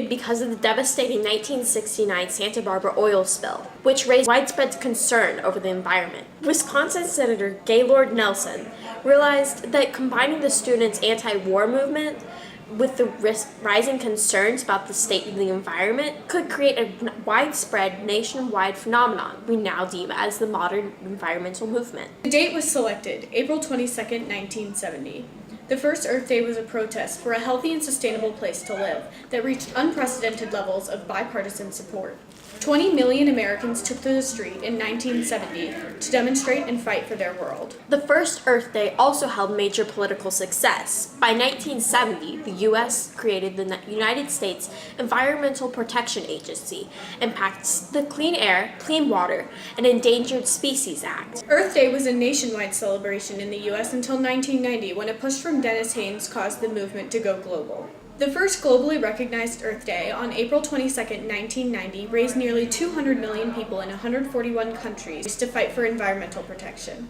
created because of the devastating 1969 Santa Barbara oil spill, which raised widespread concern over the environment. Wisconsin Senator Gaylord Nelson realized that combining the students' anti-war movement with the rising concerns about the state of the environment could create a widespread nationwide phenomenon we now deem as the modern environmental movement. The date was selected, April 22nd, 1970. The first Earth Day was a protest for a healthy and sustainable place to live that reached unprecedented levels of bipartisan support. 20 million Americans took to the street in 1970 to demonstrate and fight for their world. The first Earth Day also held major political success. By 1970, the U.S. created the United States Environmental Protection Agency and passed the Clean Air, Clean Water, and Endangered Species Act. Earth Day was a nationwide celebration in the U.S. until 1990, when a push from Dennis Haynes caused the movement to go global. The first globally recognized Earth Day on April 22, 1990, raised nearly 200 million people in 141 countries to fight for environmental protection.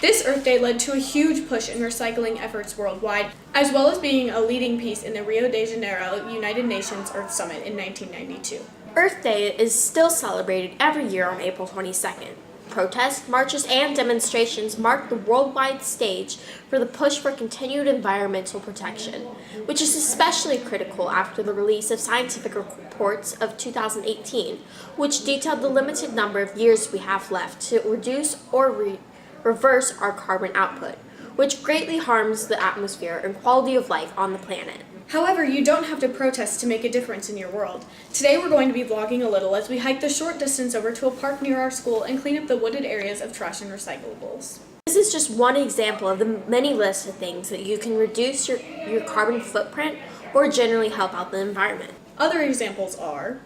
This Earth Day led to a huge push in recycling efforts worldwide, as well as being a leading piece in the Rio de Janeiro United Nations Earth Summit in 1992. Earth Day is still celebrated every year on April 22nd. Protests, marches, and demonstrations mark the worldwide stage for the push for continued environmental protection, which is especially critical after the release of scientific reports of 2018, which detailed the limited number of years we have left to reduce or reverse our carbon output, which greatly harms the atmosphere and quality of life on the planet. However, you don't have to protest to make a difference in your world. Today we're going to be vlogging a little as we hike the short distance over to a park near our school and clean up the wooded areas of trash and recyclables. This is just one example of the many lists of things that you can reduce your carbon footprint or generally help out the environment. Other examples are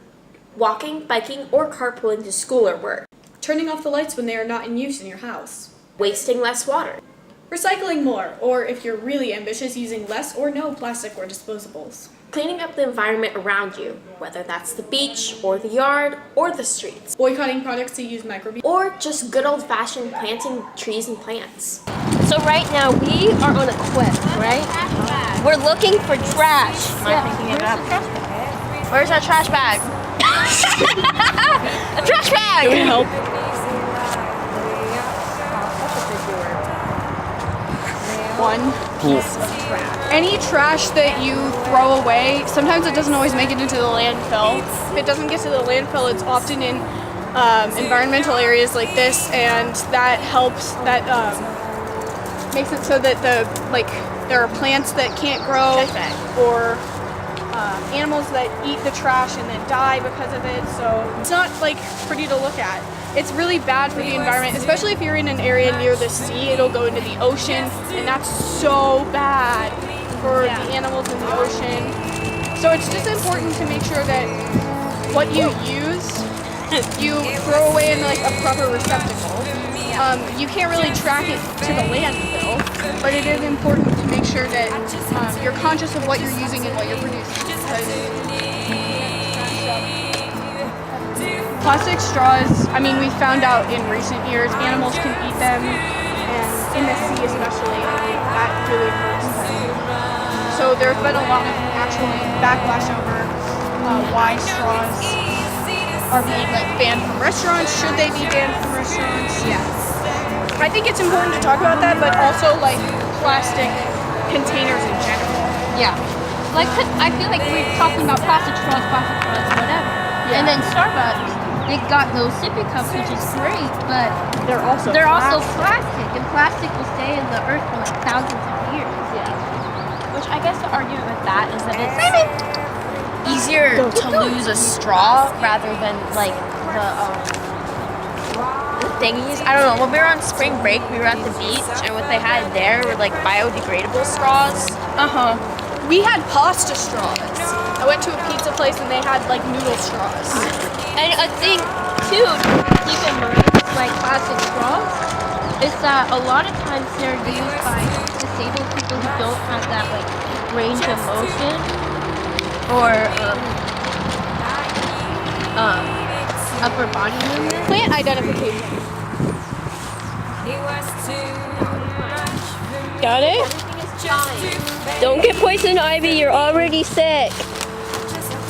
walking, biking, or carpooling to school or work, turning off the lights when they are not in use in your house, wasting less water, recycling more, or if you're really ambitious, using less or no plastic or disposables. Cleaning up the environment around you, whether that's the beach or the yard or the streets. Boycotting products that use microbeads. Or just good old-fashioned planting trees and plants. So right now we are on a quest, right? We're looking for trash. Am I thinking it up? Where's our trash bag? A trash bag! Can we help? One piece of trash. Any trash that you throw away, sometimes it doesn't always make it into the landfill. If it doesn't get to the landfill, it's often in environmental areas like this, and that helps, that makes it so that there are plants that can't grow, or animals that eat the trash and then die because of it, so it's not pretty to look at. It's really bad for the environment, especially if you're in an area near the sea. It'll go into the ocean, and that's so bad for the animals in the ocean. So it's just important to make sure that what you use, you throw away in a proper receptacle. You can't really track it to the landfill, but it is important to make sure that you're conscious of what you're using and what you're producing. Plastic straws, we found out in recent years, animals can eat them, and in the sea especially, that really hurts them. So there's been a lot of actually backlash over why straws are being banned from restaurants. Should they be banned from restaurants? Yeah. I think it's important to talk about that, but also plastic containers in general. Yeah. I feel like we're talking about plastic straws, whatever. Yeah. And then Starbucks, they got those sippy cups, which is great, but they're also plastic, and plastic will stay in the earth for thousands of years. Yeah. Which I guess the argument with that is that it's easier to lose a straw rather than the thingies. I don't know. When we were on spring break, we were at the beach, and what they had there were biodegradable straws. We had pasta straws. I went to a pizza place and they had noodle straws. And a thing too to keep in mind with plastic straws is that a lot of times they're used by disabled people who don't have that range of motion or upper body movement. Plant identification. Got it? Don't get poison ivy, you're already sick.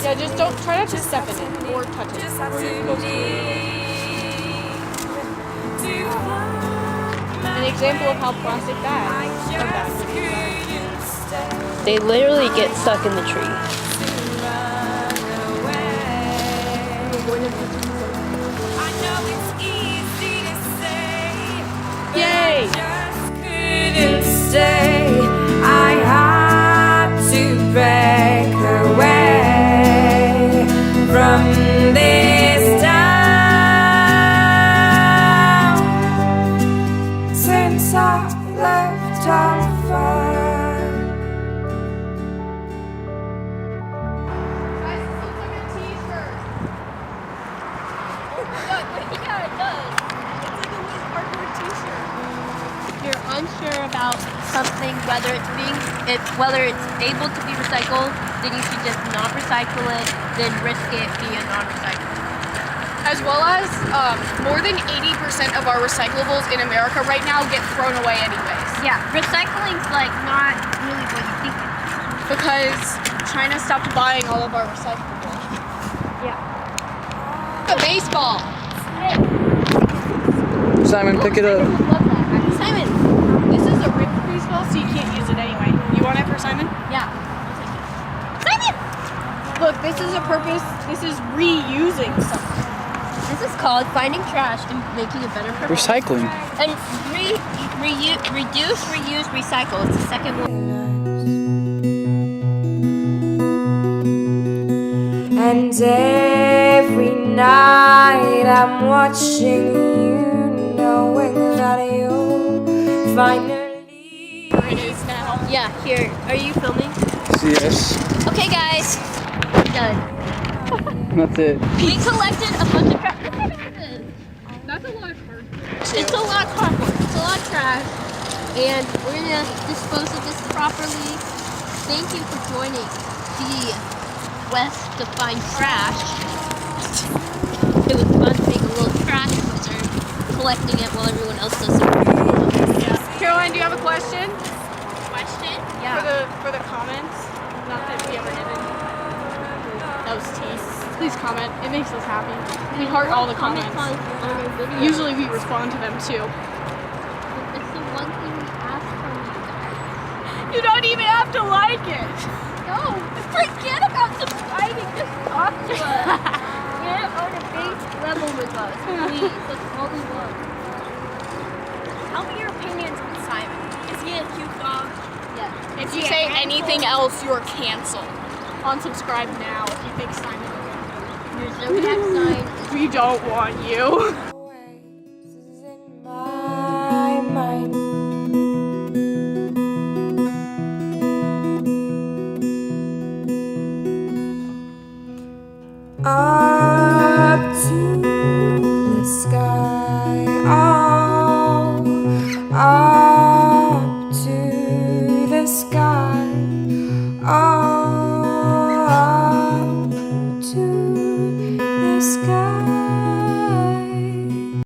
Yeah, just don't try not to step in it or touch it. Or you're close to it. An example of how plastic bags are bad for the environment. They literally get stuck in the tree. Yay! Couldn't stay. I had to break away from this town since I left off fire. Guys, let's look at teas first. Yeah, it does. It's like a little cardboard t-shirt. If you're unsure about something, whether it's able to be recycled, then you should just not recycle it, then risk it being non-recyclable. As well as more than 80% of our recyclables in America right now get thrown away anyways. Yeah, recycling's like not really what you think it is. Because China stopped buying all of our recyclables. Yeah. A baseball. Simon, pick it up. Simon, this is a ripped baseball, so you can't use it anyway. You want it for Simon? Yeah. Simon! Look, this is a purpose. This is reusing something. This is called finding trash and making a better purpose. Recycling. And reduce, reuse, recycle. It's the second one. And every night I'm watching you, knowing that you'll finally. Where it is now. Yeah, here. Are you filming? Yes. Okay, guys. Done. That's it. We collected a bunch of trash. Look at this. That's a lot of cardboard. It's a lot of cardboard. It's a lot of trash. And we're going to dispose of this properly. Thank you for joining the West to Find Trash. It was fun to make a little trash wizard, collecting it while everyone else does it. Caroline, do you have a question? Question? For the comments? Not that we ever did it. That was tease. Please comment. It makes us happy. We heart all the comments. on our video. Usually we respond to them too. It's the one thing we ask from you guys. You don't even have to like it. No, forget about subscribing. Just talk to us. Get on a base level with us, please. That's all we want. Tell me your opinions on Simon. Is he a cute dog? Yeah. If you say anything else, you're canceled. Unsubscribe now if you think Simon is Your zodiac sign. We don't want you. Voices in my mind. Up to the sky, oh, up to the sky.